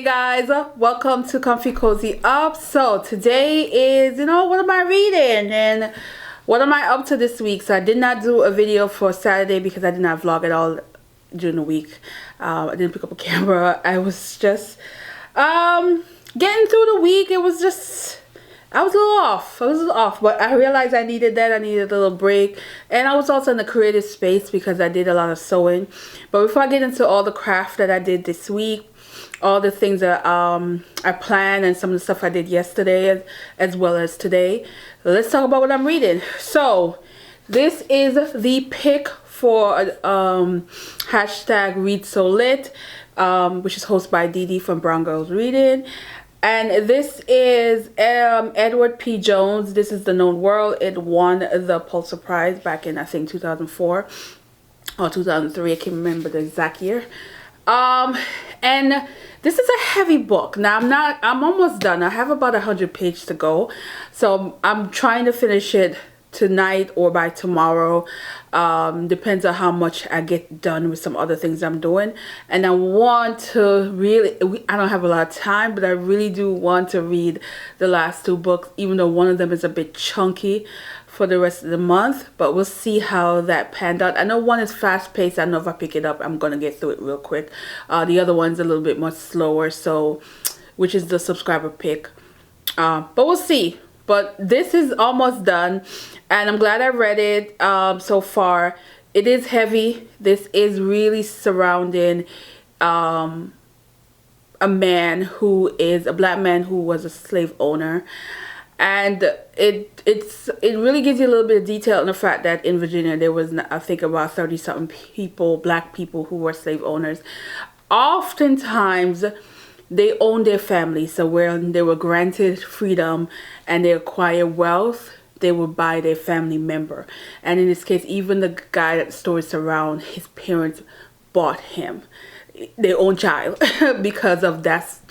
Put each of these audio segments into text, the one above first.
Hey guys, welcome to Comfy Cozy Up. So today is, what am I reading and what am I up to this week? So I did not do a video for Saturday because I did not vlog at all during the week. I didn't pick up a camera. I was just getting through the week. It was just, I was a little off, but I realized I needed that. I needed a little break. And I was also in the creative space because I did a lot of sewing. But before I get into all the craft that I did this week, all the things that I planned and some of the stuff I did yesterday as well as today, let's talk about what I'm reading. So this is the pick for hashtag Read So Lit, which is hosted by Dee Dee from Brown Girls Reading. And this is Edward P. Jones. This is The Known World. It won the Pulitzer Prize back in, I think, 2004 or 2003. I can't remember the exact year. And this is a heavy book. Now I'm almost done. I have about 100 pages to go. So I'm trying to finish it tonight or by tomorrow. Depends on how much I get done with some other things I'm doing. And I want to really, I don't have a lot of time, but I really do want to read the last two books, even though one of them is a bit chunky for the rest of the month, but we'll see how that panned out. I know one is fast paced. I know if I pick it up, I'm gonna get through it real quick. The other one's a little bit more slower, so which is the subscriber pick. But we'll see. But this is almost done, and I'm glad I read it so far. It is heavy. This is really surrounding a man who is a black man who was a slave owner. And it really gives you a little bit of detail on the fact that in Virginia there was, I think, about 30-something people, black people, who were slave owners. Oftentimes they owned their families, so when they were granted freedom and they acquire wealth, they would buy their family member. And in this case, even the guy that the story surrounds, his parents bought him, their own child, because of that's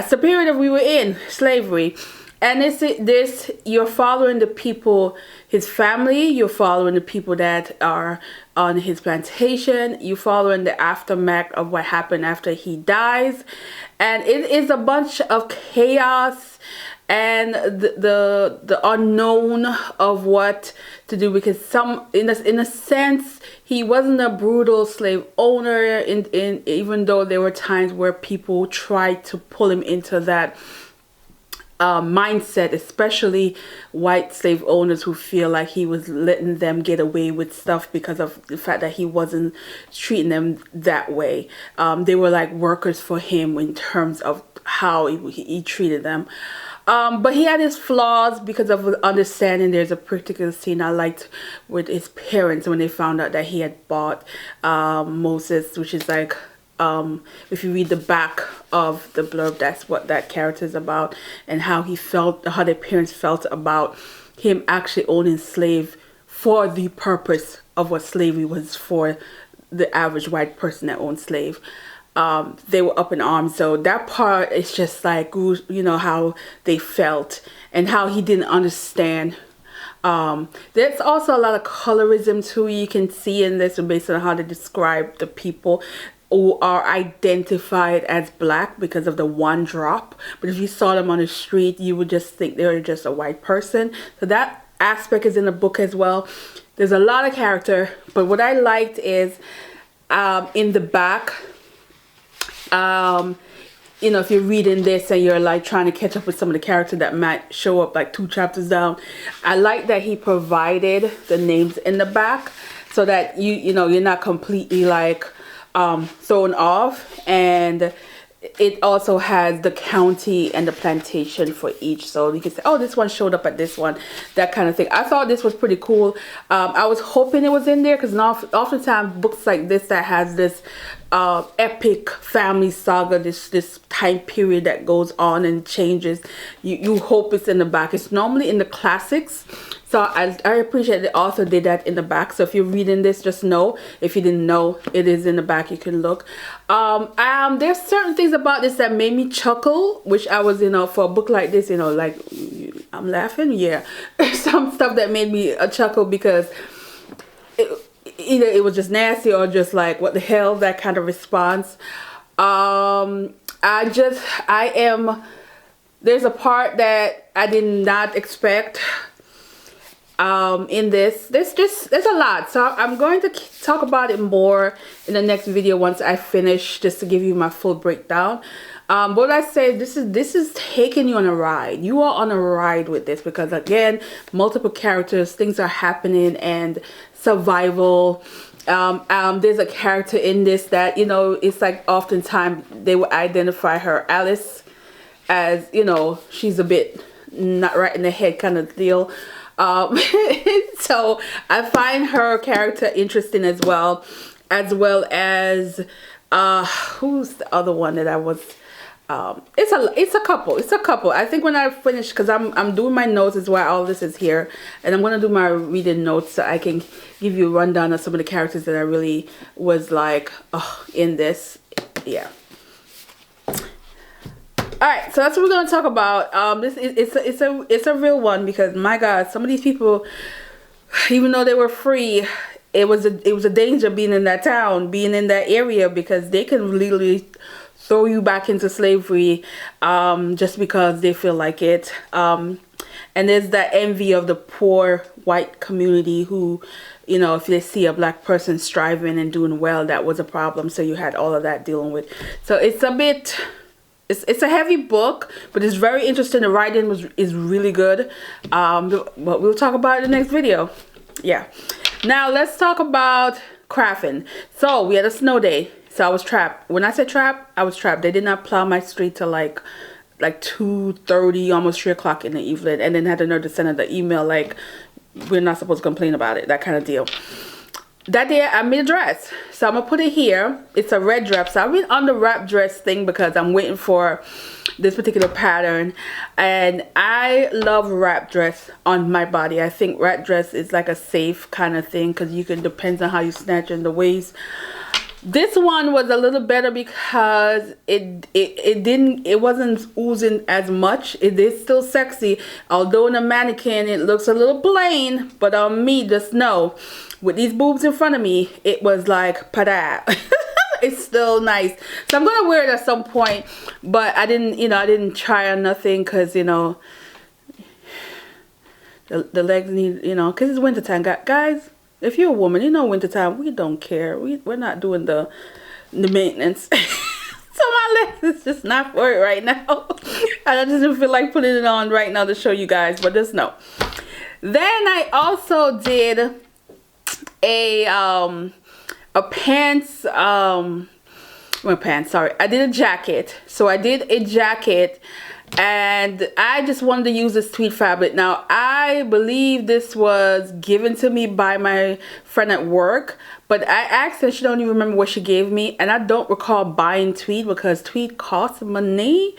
the period that we were in, slavery. And this you're following the people, his family, you're following the people that are on his plantation, you're following the aftermath of what happened after he dies. And it is a bunch of chaos and the unknown of what to do, because in a sense he wasn't a brutal slave owner, even though there were times where people tried to pull him into that mindset, especially white slave owners who feel like he was letting them get away with stuff because of the fact that he wasn't treating them that way. They were like workers for him in terms of how he treated them. But he had his flaws because of understanding. There's a particular scene I liked with his parents when they found out that he had bought Moses, which is like, if you read the back of the blurb, that's what that character is about, and how he felt, how their parents felt about him actually owning slave for the purpose of what slavery was for the average white person that owned slave. They were up in arms. So that part is just like, how they felt and how he didn't understand. There's also a lot of colorism too. You can see in this based on how they describe the people who are identified as black because of the one drop. But if you saw them on the street, you would just think they were just a white person. So that aspect is in the book as well. There's a lot of character, but what I liked is in the back, if you're reading this and you're like trying to catch up with some of the characters that might show up like 2 chapters down, I like that he provided the names in the back so that you're not completely like thrown off. And it also has the county and the plantation for each, so you can say, oh, this one showed up at this one, that kind of thing. I thought this was pretty cool. I was hoping it was in there, because oftentimes books like this that has this epic family saga, this time period that goes on and changes, you hope it's in the back. It's normally in the classics, so I appreciate the author did that in the back. So if you're reading this, just know, if you didn't know, it is in the back. You can look. There's certain things about this that made me chuckle, which I was, for a book like this, like, I'm laughing, yeah. Some stuff that made me chuckle because either it was just nasty or just like, what the hell, that kind of response. There's a part that I did not expect in this. There's a lot, so I'm going to talk about it more in the next video once I finish, just to give you my full breakdown. But I say this is taking you on a ride. You are on a ride with this, because again, multiple characters, things are happening, and survival. There's a character in this that, you know, it's like oftentimes they will identify her, Alice, as, you know, she's a bit not right in the head kind of deal. So I find her character interesting as well as who's the other one that I was it's a couple. I think when I finish, because I'm doing my notes as well, all this is here, and I'm gonna do my reading notes so I can give you a rundown of some of the characters that I really was like, oh, in this. Yeah. All right, so that's what we're gonna talk about. It's a real one, because my God, some of these people, even though they were free, it was a danger being in that town, being in that area, because they can literally throw you back into slavery just because they feel like it. And there's that envy of the poor white community who, you know, if they see a black person striving and doing well, that was a problem. So you had all of that dealing with. So it's a bit, it's a heavy book, but it's very interesting. The writing is really good. But we'll talk about it in the next video. Yeah. Now let's talk about crafting. So we had a snow day. So I was trapped. When I say trapped, I was trapped. They did not plow my street till like 2:30, almost 3 o'clock in the evening, and then had to know to send the email like, we're not supposed to complain about it, that kind of deal. That day I made a dress, so I'm gonna put it here. It's a red dress. So I've been on the wrap dress thing because I'm waiting for this particular pattern, and I love wrap dress on my body. I think wrap dress is like a safe kind of thing, because you can, depends on how you snatch in the waist. This one was a little better because it wasn't oozing as much. It is still sexy, although in a mannequin it looks a little plain, but on me, just know, with these boobs in front of me, it was like pada. It's still nice. So I'm gonna wear it at some point, but I didn't try on nothing, because, you know, the legs need, you know, because it's winter time, guys. If you're a woman, you know, wintertime, we don't care. We're not doing the maintenance. So my legs is just not for it right now. I just didn't feel like putting it on right now to show you guys, but just know. Then I also did a pants, sorry. I did a jacket. So I did a jacket, and I just wanted to use this tweed fabric. Now I believe this was given to me by my friend at work, but I asked her, she don't even remember what she gave me, and I don't recall buying tweed because tweed costs money.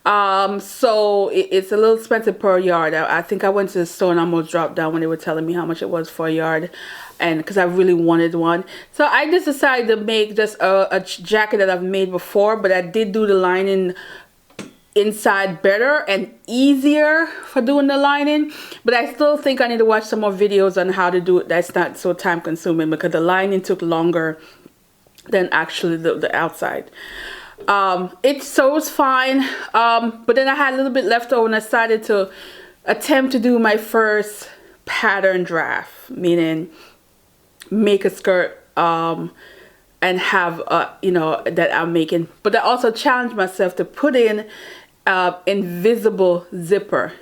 So it's a little expensive per yard. I think I went to the store and almost dropped down when they were telling me how much it was for a yard, and because I really wanted one. So I just decided to make just a jacket that I've made before, but I did do the lining inside better and easier for doing the lining, but I still think I need to watch some more videos on how to do it that's not so time consuming, because the lining took longer than actually the outside. It sews fine, but then I had a little bit left over, and I decided to attempt to do my first pattern draft, meaning make a skirt and have you know, that I'm making, but I also challenged myself to put in invisible zipper.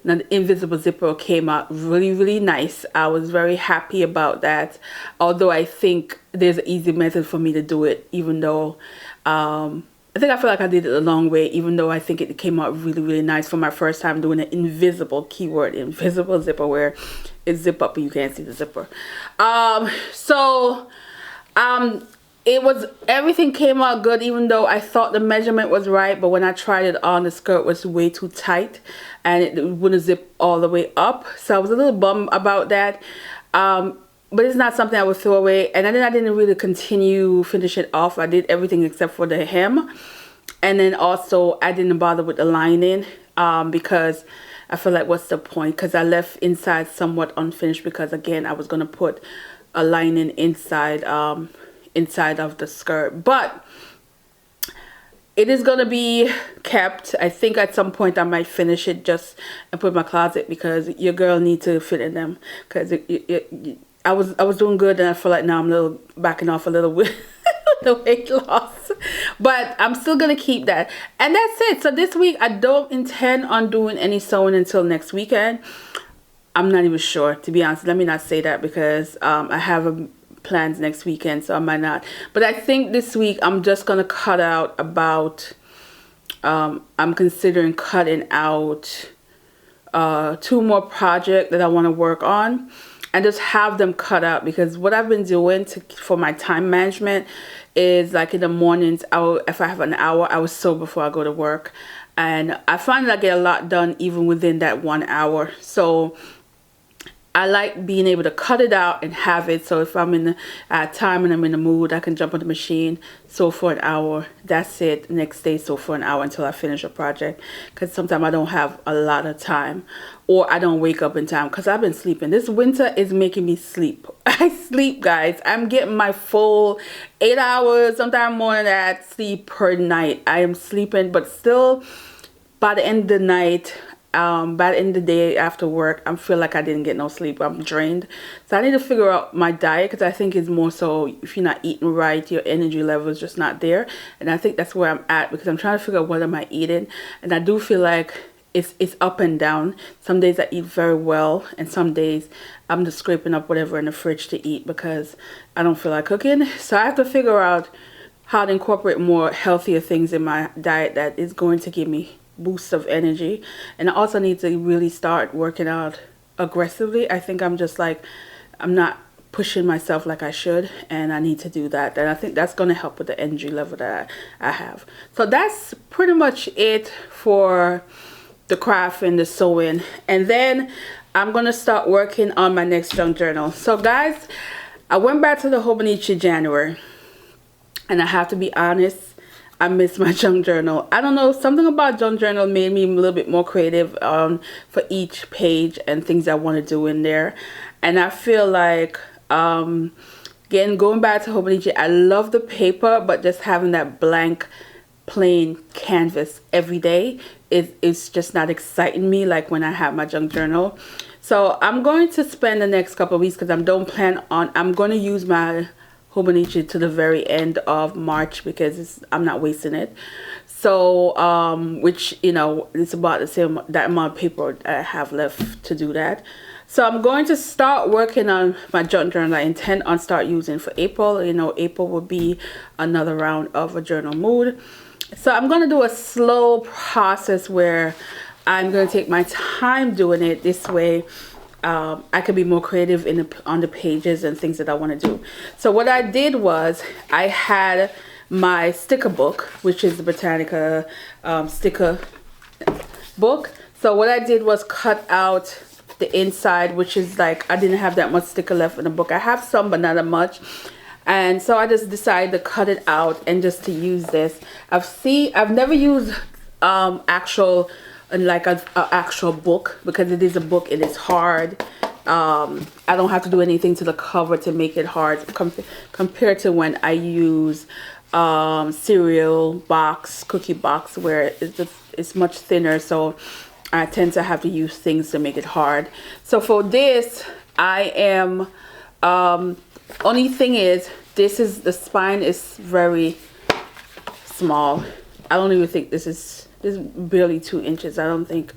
Now the invisible zipper came out really nice. I was very happy about that, although I think there's an easy method for me to do it, even though I feel like I did it the long way, even though I think it came out really nice for my first time doing an invisible, keyword invisible zipper, where it zip up and you can't see the zipper. It was, everything came out good, even though I thought the measurement was right, but when I tried it on, the skirt was way too tight and it wouldn't zip all the way up. So I was a little bummed about that. But it's not something I would throw away. And then I didn't really finish it off. I did everything except for the hem. And then also I didn't bother with the lining because I feel like, what's the point? Because I left inside somewhat unfinished, because again, I was going to put a lining inside inside of the skirt. But it is gonna be kept. I think at some point I might finish it just and put in my closet, because your girl needs to fit in them. Because I was doing good, and I feel like now I'm a little backing off a little with the weight loss, but I'm still gonna keep that. And that's it. So this week I don't intend on doing any sewing until next weekend. I'm not even sure, to be honest. Let me not say that, because I have plans next weekend, so I might not. But I think this week I'm just gonna cut out about I'm considering cutting out 2 more projects that I want to work on, and just have them cut out. Because what I've been doing for my time management is, like, in the mornings, if I have an hour, I will sew before I go to work, and I find that I get a lot done even within that 1 hour. So I like being able to cut it out and have it, so if I'm in time and I'm in the mood, I can jump on the machine, sew for an hour, that's it. Next day, sew for an hour until I finish a project, because sometimes I don't have a lot of time, or I don't wake up in time, because I've been sleeping. This winter is making me sleep. I sleep, guys. I'm getting my full 8 hours, sometimes more than that, sleep per night. I am sleeping, but still, by the end of the night, by the end of the day after work, I feel like I didn't get no sleep. I'm drained. So I need to figure out my diet, because I think it's more so if you're not eating right, your energy level is just not there. And I think that's where I'm at, because I'm trying to figure out what am I eating. And I do feel like it's up and down. Some days I eat very well, and some days I'm just scraping up whatever in the fridge to eat because I don't feel like cooking. So I have to figure out how to incorporate more healthier things in my diet that is going to give me boost of energy. And I also need to really start working out aggressively. I think I'm just like, I'm not pushing myself like I should, and I need to do that. And I think that's going to help with the energy level that I have. So that's pretty much it for the craft and the sewing. And then I'm going to start working on my next junk journal. So guys, I went back to the Hobonichi January, and I have to be honest, I miss my junk journal. I don't know, something about junk journal made me a little bit more creative for each page and things I want to do in there. And I feel like, again, going back to Hobonichi, I love the paper, but just having that blank, plain canvas every day, it's just not exciting me like when I have my junk journal. So I'm going to spend the next couple of weeks, because I'm going to use my Hobonichi to the very end of March, because I'm not wasting it. So which, you know, it's about the same, that amount of paper I have left to do that. So I'm going to start working on my junk journal. I intend on start using for April. You know, April will be another round of a journal mood. So I'm going to do a slow process where I'm going to take my time doing it. This way I could be more creative on the pages and things that I want to do. So what I did was, I had my sticker book, which is the Botanica sticker book. So what I did was cut out the inside, which is like, I didn't have that much sticker left in the book. I have some, but not that much. And so I just decided to cut it out and just to use this. I've never used actual book, because it is a book. It is hard. I don't have to do anything to the cover to make it hard compared to when I use cereal box, cookie box, where it's much thinner. So I tend to have to use things to make it hard. So for this, I am only thing is, the spine is very small. I don't even think this is barely 2 inches, I don't think.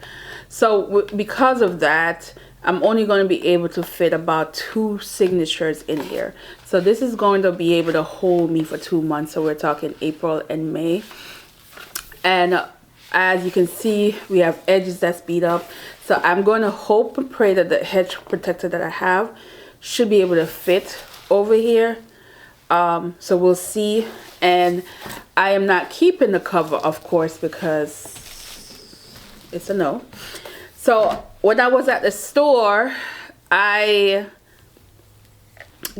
So because of that, I'm only going to be able to fit about 2 signatures in here. So this is going to be able to hold me for 2 months. So we're talking April and May. And as you can see, we have edges that's beat up. So I'm going to hope and pray that the edge protector that I have should be able to fit over here. So we'll see. And I am not keeping the cover, of course, because it's a no. So when I was at the store, I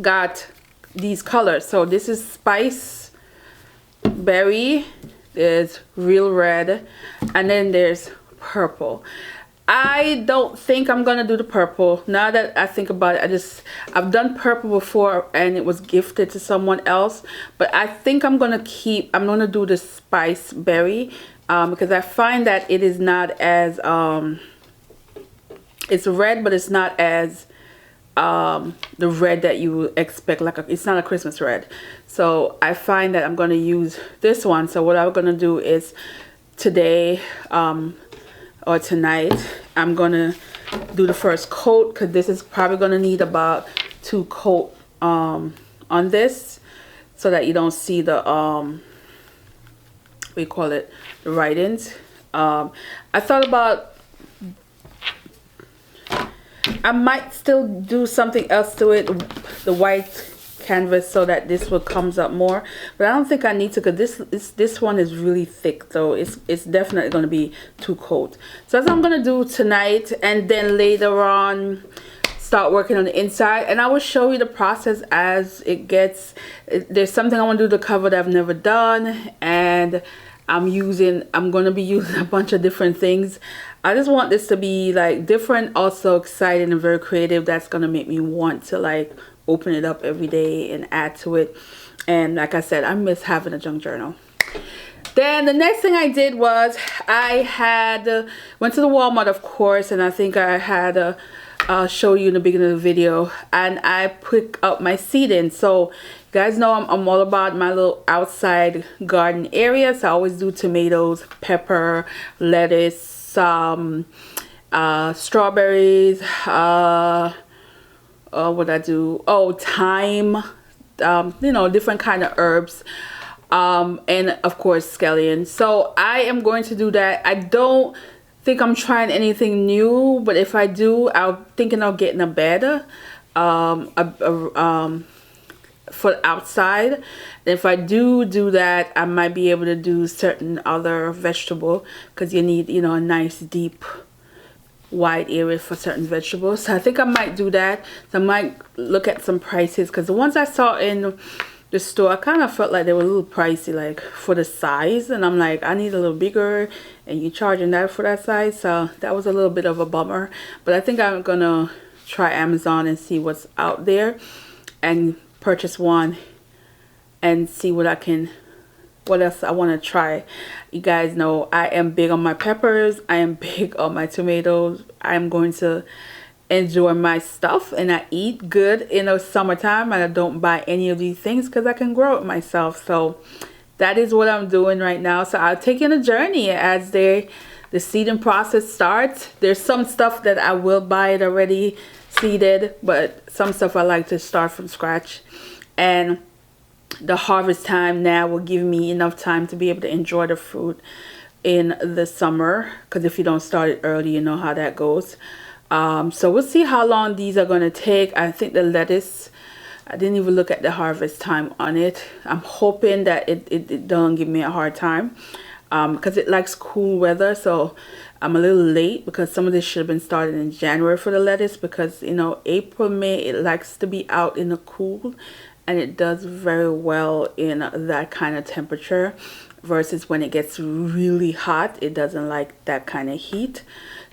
got these colors. So this is Spice Berry, there's Real Red, and then there's purple. I don't think I'm gonna do the purple. Now that I think about it, I've done purple before and it was gifted to someone else, but I think I'm gonna do the spice berry, because I find that it is not as it's red, but it's not as the red that you expect. It's not a Christmas red. So I find that I'm going to use this one. So what I'm going to do is today or tonight, I'm going to do the first coat, because this is probably going to need about 2 coat on this, so that you don't see the we call it the write-ins. I thought about, I might still do something else to it, the white canvas, so that this one comes up more, but I don't think I need to, because this one is really thick, so it's definitely going to be 2 coat. So that's what I'm going to do tonight, and then later on start working on the inside, and I will show you the process as it gets. There's something I want to do to the cover that I've never done, and I'm going to be using a bunch of different things. I just want this to be like different, also exciting and very creative. That's going to make me want to like open it up every day and add to it. And like I said, I miss having a junk journal. Then the next thing I did was I went to the Walmart, of course, and I think I had show you in the beginning of the video, and I picked up my seeding. So you guys know I'm all about my little outside garden area, so I always do tomatoes, pepper, lettuce, strawberries, what I do, thyme, you know, different kind of herbs, and of course scallions. So I am going to do that. I don't think I'm trying anything new, but if I do, I'm thinking of getting a bed for outside. And if I do that, I might be able to do certain other vegetable, because you need, you know, a nice deep wide area for certain vegetables. So I think I might do that. So I might look at some prices, because the ones I saw in the store, I kind of felt like they were a little pricey, like for the size, and I'm like, I need a little bigger, and you charging that for that size. So that was a little bit of a bummer, but I think I'm gonna try Amazon and see what's out there and purchase one and see what else I want to try. You guys know I am big on my peppers, I am big on my tomatoes. I am going to enjoy my stuff, and I eat good in the summertime, and I don't buy any of these things because I can grow it myself. So that is what I'm doing right now. So I'll take you on a journey as the seeding process starts. There's some stuff that I will buy it already seeded, but some stuff I like to start from scratch. And the harvest time now will give me enough time to be able to enjoy the fruit in the summer, because if you don't start it early, you know how that goes. So we'll see how long these are going to take. I think the lettuce, I didn't even look at the harvest time on it. I'm hoping that it don't give me a hard time, because it likes cool weather. So I'm a little late, because some of this should have been started in January for the lettuce, because, you know, April, May, it likes to be out in the cool, and it does very well in that kind of temperature, versus when it gets really hot, it doesn't like that kind of heat.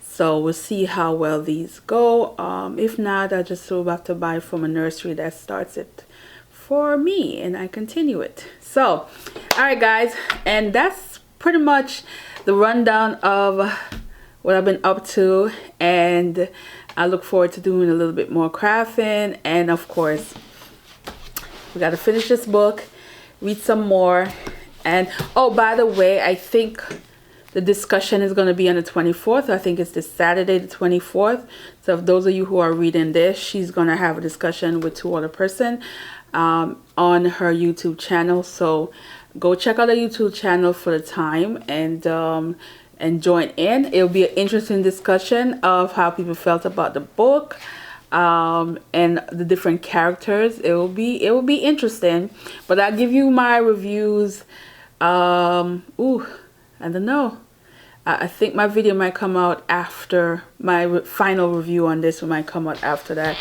So we'll see how well these go. If not, I just will have to buy from a nursery that starts it for me, and I continue it. So all right guys, and that's pretty much the rundown of what I've been up to, and I look forward to doing a little bit more crafting. And of course, we got to finish this book, read some more. And oh, by the way, I think the discussion is going to be on the 24th. I think it's this Saturday, the 24th. So if those of you who are reading this, she's going to have a discussion with 2 other person on her YouTube channel. So go check out the YouTube channel for the time, and join in. It'll be an interesting discussion of how people felt about the book, and the different characters. It will be interesting, but I'll give you my reviews. I don't know. I think my video might come out after my final review on this. Might come out after that,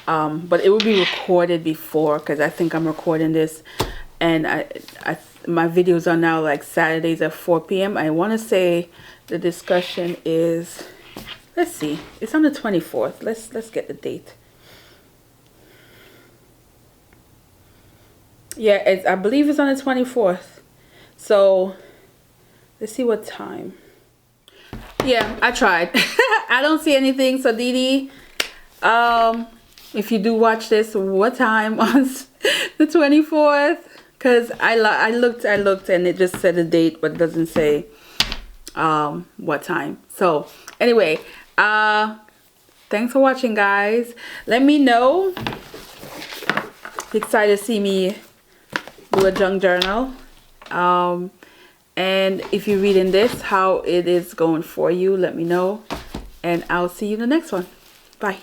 but it will be recorded before, because I think I'm recording this, and my videos are now like Saturdays at 4 p.m. I want to say the discussion is, let's see. It's on the 24th. Let's get the date. Yeah, I believe it's on the 24th. So let's see what time. Yeah, I tried. I don't see anything. So Dee, if you do watch this, what time on the 24th? Because I looked and it just said a date, but it doesn't say what time. So anyway, thanks for watching, guys. Let me know if you're excited to see me do a junk journal, and if you're reading this, how it is going for you. Let me know, and I'll see you in the next one. Bye.